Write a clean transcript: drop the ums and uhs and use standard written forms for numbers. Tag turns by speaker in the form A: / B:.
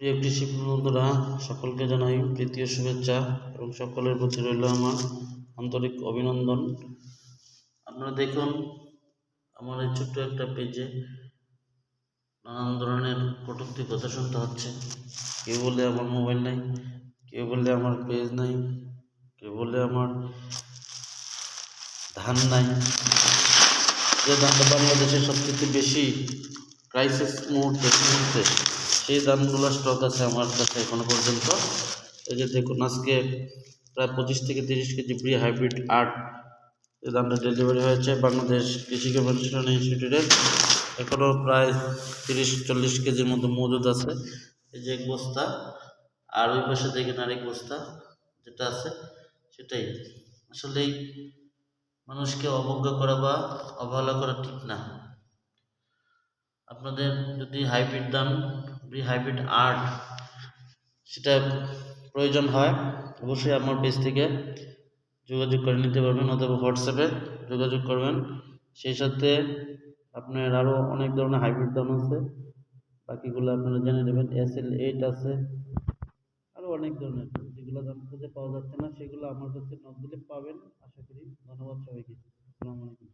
A: প্রিয় কৃষি বন্ধুরা, সকলকে জানাই প্রীতি ও শুভেচ্ছা এবং সকলের প্রতি রইল আমার আন্তরিক অভিনন্দন। আপনারা দেখুন, আমার এই ছোট্ট একটা পেজে নানান ধরনের কটূক্তি কথা শুনতে হচ্ছে। কেউ বলে আমার মোবাইল নাই, কেউ বলে আমার পেজ নাই, কেউ বলে আমার ধান নাই। যে ধানটা বাংলাদেশের সবচেয়ে বেশি ক্রাইসিস মুহূর্তে সেই ধানগুলো স্টক আছে আমার কাছে এখনো পর্যন্ত। এই যে দেখুন, আজকে প্রায় 25 থেকে 30 কেজি প্রি হাইব্রিড 8 এই ধানটা ডেলিভারি হয়েছে বাংলাদেশ কৃষি গবেষণা ইনস্টিটিউটে। এখনও প্রায় 30-40 কেজির মতো মজুদ আছে। এই যে এক বস্তা, আর ওই পাশে দেখেন আরেক বস্তা যেটা আছে সেটাই। আসলেই মানুষকে অবজ্ঞা করা বা অবহেলা করা ঠিক না। আপনাদের যদি হাইব্রিড ধান হাইব্রিড 8 সেটা প্রয়োজন হয়, অবশ্যই আমার পেজ থেকে যোগাযোগ করে নিতে পারবেন, অথবা হোয়াটসঅ্যাপে যোগাযোগ করবেন। সেই সাথে আপনার আরও অনেক ধরনের হাইব্রিড ধান আছে, বাকিগুলো আপনারা জেনে নেবেন। SL8 আছে, আরও অনেক ধরনের যেগুলো ধান খুঁজে পাওয়া যাচ্ছে না, সেগুলো আমার কাছে নক দিলে পাবেন আশা করি। ধন্যবাদ সবাইকে। আসসালামু আলাইকুম।